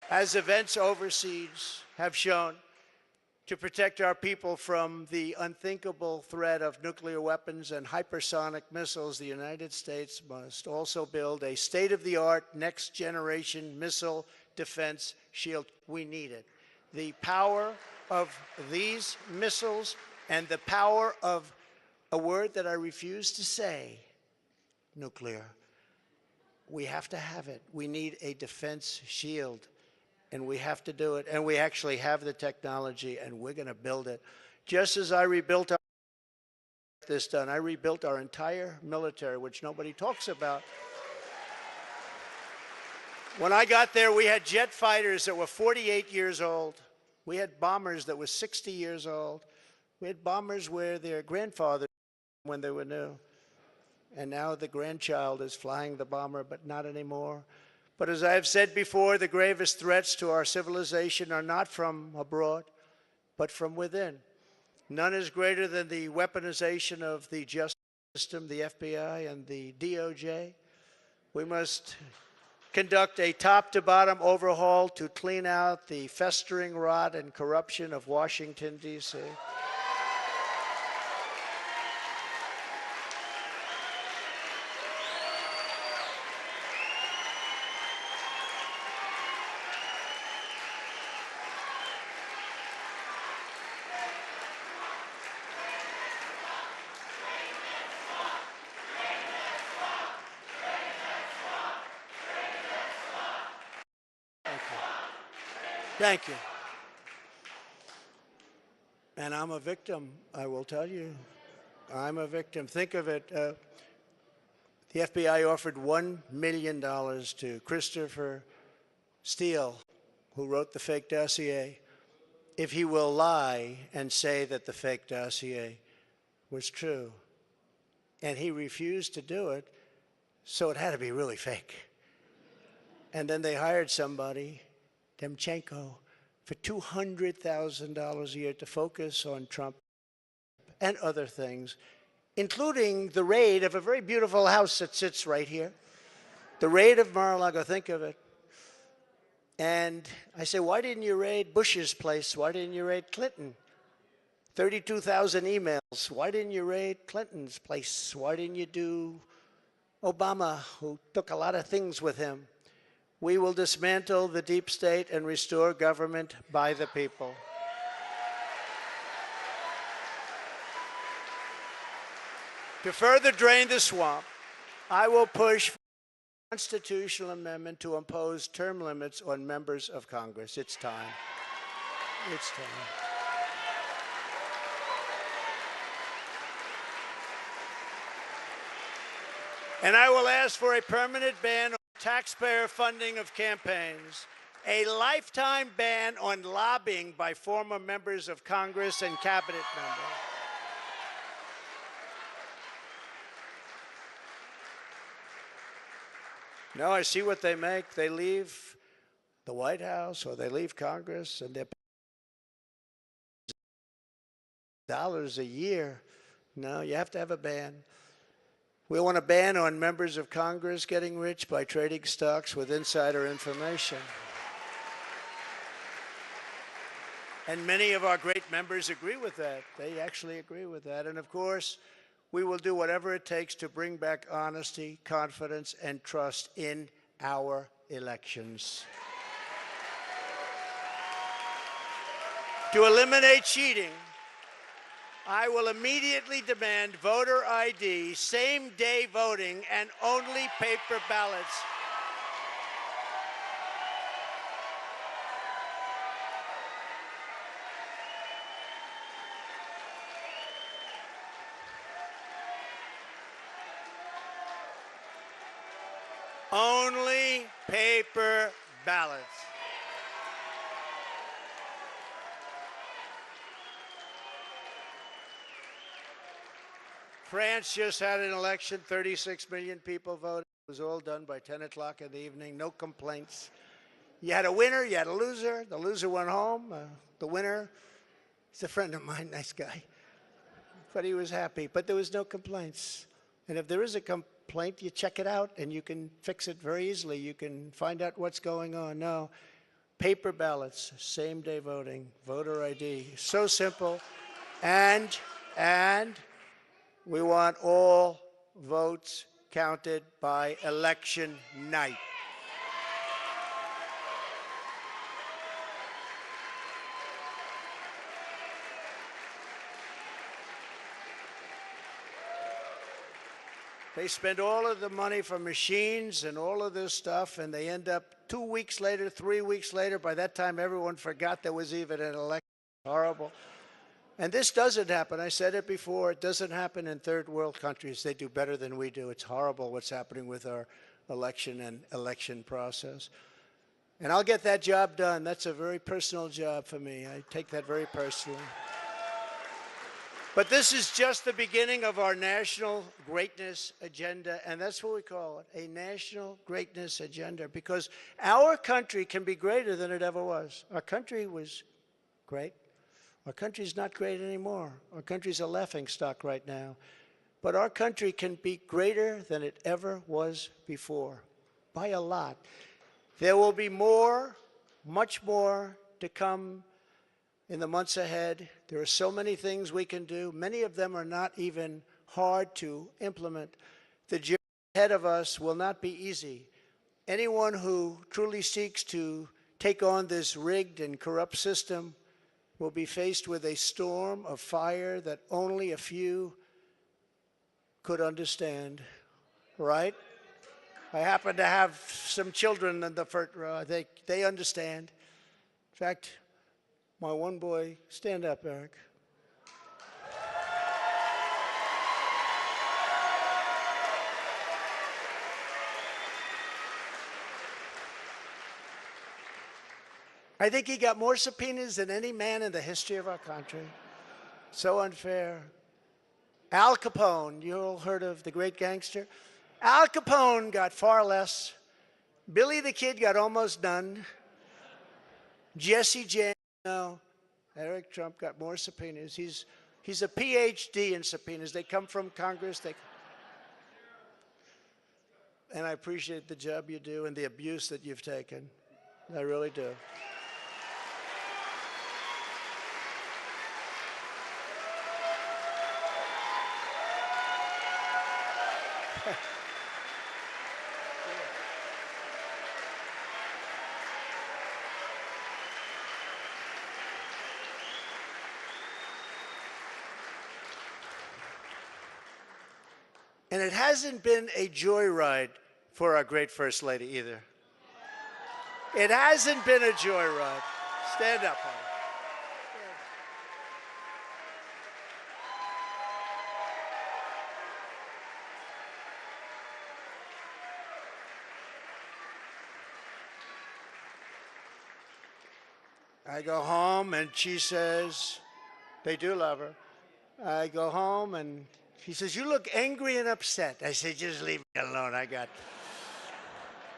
As events overseas have shown, to protect our people from the unthinkable threat of nuclear weapons and hypersonic missiles, the United States must also build a state-of-the-art, next-generation missile defense shield. We need it. The power of these missiles and the power of a word that I refuse to say, nuclear. We have to have it. We need a defense shield. And we have to do it, and we actually have the technology, and we're going to build it. Just as I rebuilt I rebuilt our entire military, which nobody talks about. When I got there, we had jet fighters that were 48 years old. We had bombers that were 60 years old. We had bombers where their grandfather when they were new. And now the grandchild is flying the bomber, but not anymore. But as I have said before, the gravest threats to our civilization are not from abroad, but from within. None is greater than the weaponization of the justice system, the FBI and the DOJ. We must conduct a top-to-bottom overhaul to clean out the festering rot and corruption of Washington, D.C. Thank you. And I'm a victim, I will tell you. I'm a victim. Think of it. The FBI offered $1 million to Christopher Steele, who wrote the fake dossier, if he will lie and say that the fake dossier was true. And he refused to do it, so it had to be really fake. And then they hired somebody, Demchenko, for $200,000 a year to focus on Trump and other things, including the raid of a very beautiful house that sits right here. The raid of Mar-a-Lago, think of it. And I say, why didn't you raid Bush's place? Why didn't you raid Clinton? 32,000 emails. Why didn't you raid Clinton's place? Why didn't you do Obama, who took a lot of things with him? We will dismantle the deep state and restore government by the people. To further drain the swamp, I will push for a constitutional amendment to impose term limits on members of Congress. It's time. It's time. And I will ask for a permanent ban on taxpayer funding of campaigns, a lifetime ban on lobbying by former members of Congress and cabinet members. No, I see what they make. They leave the White House or they leave Congress and they're dollars a year. No, you have to have a ban. We want a ban on members of Congress getting rich by trading stocks with insider information. And many of our great members agree with that. They actually agree with that. And of course, we will do whatever it takes to bring back honesty, confidence, and trust in our elections. To eliminate cheating, I will immediately demand voter ID, same-day voting, and only paper ballots. Only paper ballots. France just had an election, 36 million people voted. It was all done by 10 o'clock in the evening, no complaints. You had a winner, you had a loser. The loser went home. The winner, he's a friend of mine, nice guy. But he was happy, but there was no complaints. And if there is a complaint, you check it out and you can fix it very easily. You can find out what's going on. No, paper ballots, same-day voting, voter ID, so simple. And we want all votes counted by election night. They spend all of the money for machines and all of this stuff, and they end up 2 weeks later, 3 weeks later. By that time, everyone forgot there was even an election. Horrible. And this doesn't happen. I said it before. It doesn't happen in third world countries. They do better than we do. It's horrible what's happening with our election and election process. And I'll get that job done. That's a very personal job for me. I take that very personally. But this is just the beginning of our national greatness agenda, and that's what we call it, a national greatness agenda, because our country can be greater than it ever was. Our country was great. Our country's not great anymore. Our country's a laughingstock right now. But our country can be greater than it ever was before, by a lot. There will be more, much more to come in the months ahead. There are so many things we can do. Many of them are not even hard to implement. The journey ahead of us will not be easy. Anyone who truly seeks to take on this rigged and corrupt system will be faced with a storm of fire that only a few could understand, right? I happen to have some children in the front row. They understand. In fact, my one boy, stand up, Eric. I think he got more subpoenas than any man in the history of our country. So unfair. Al Capone, you all heard of the great gangster? Al Capone got far less. Billy the Kid got almost none. Jesse James, no. Eric Trump got more subpoenas. He's a PhD in subpoenas. They come from Congress. And I appreciate the job you do and the abuse that you've taken. I really do. And it hasn't been a joyride for our great First Lady either. It hasn't been a joyride. Stand up, honey. I go home and she says, they do love her. I go home and she says, you look angry and upset. I say, just leave me alone.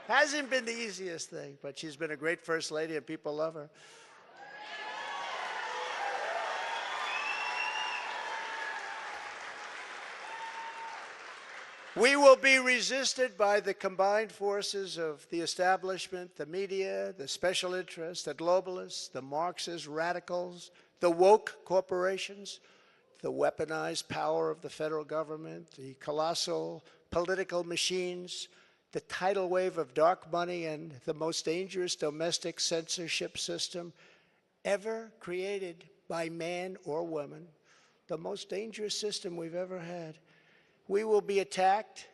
Hasn't been the easiest thing, but she's been a great First Lady and people love her. We will be resisted by the combined forces of the establishment, the media, the special interests, the globalists, the Marxist radicals, the woke corporations, the weaponized power of the federal government, the colossal political machines, the tidal wave of dark money, and the most dangerous domestic censorship system ever created by man or woman, the most dangerous system we've ever had. We will be attacked,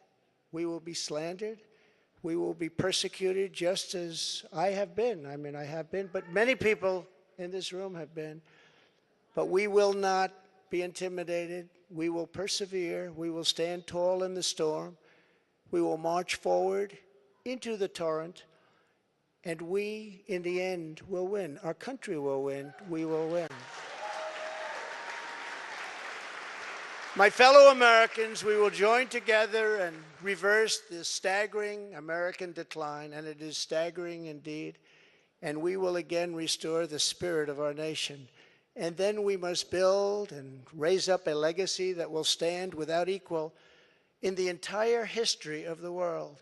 we will be slandered, we will be persecuted just as I have been. I mean, I have been, but many people in this room have been. But we will not be intimidated. We will persevere. We will stand tall in the storm. We will march forward into the torrent, and we, in the end, will win. Our country will win. We will win. My fellow Americans, we will join together and reverse this staggering American decline, and it is staggering indeed, and we will again restore the spirit of our nation. And then we must build and raise up a legacy that will stand without equal in the entire history of the world.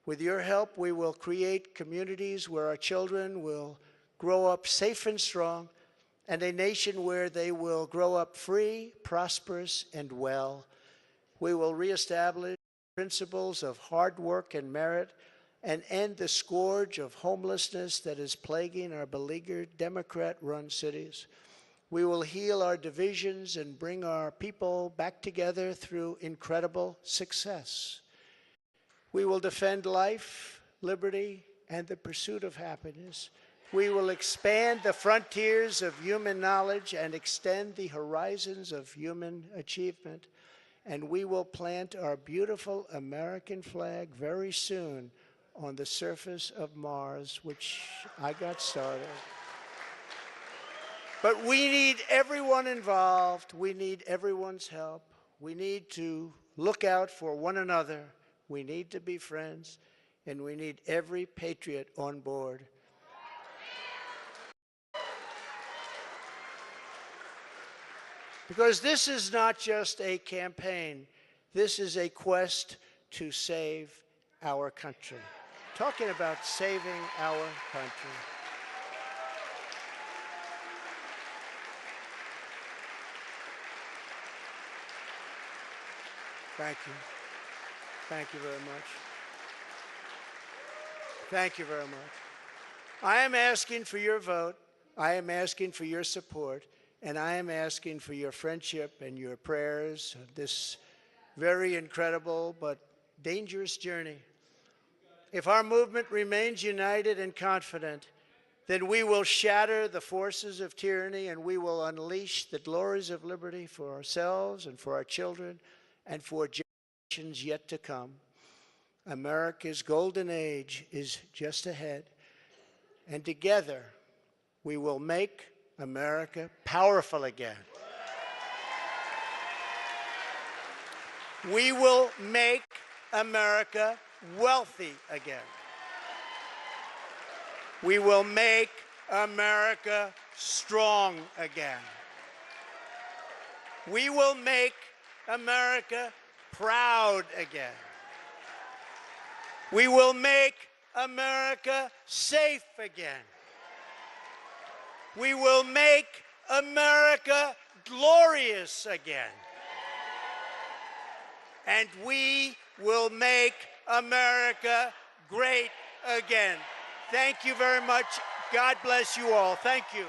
With your help, we will create communities where our children will grow up safe and strong, and a nation where they will grow up free, prosperous, and well. We will reestablish principles of hard work and merit and end the scourge of homelessness that is plaguing our beleaguered Democrat-run cities. We will heal our divisions and bring our people back together through incredible success. We will defend life, liberty, and the pursuit of happiness. We will expand the frontiers of human knowledge and extend the horizons of human achievement. And we will plant our beautiful American flag very soon on the surface of Mars, which I got started. But we need everyone involved. We need everyone's help. We need to look out for one another. We need to be friends. And we need every patriot on board. Because this is not just a campaign. This is a quest to save our country. Talking about saving our country. Thank you. Thank you very much. Thank you very much. I am asking for your vote. I am asking for your support. And I am asking for your friendship and your prayers on this very incredible but dangerous journey. If our movement remains united and confident, then we will shatter the forces of tyranny and we will unleash the glories of liberty for ourselves and for our children and for generations yet to come. America's golden age is just ahead, and together we will make America powerful again. We will make America wealthy again. We will make America strong again. We will make America proud again. We will make America safe again. We will make America glorious again. And we will make America great again. Thank you very much. God bless you all. Thank you.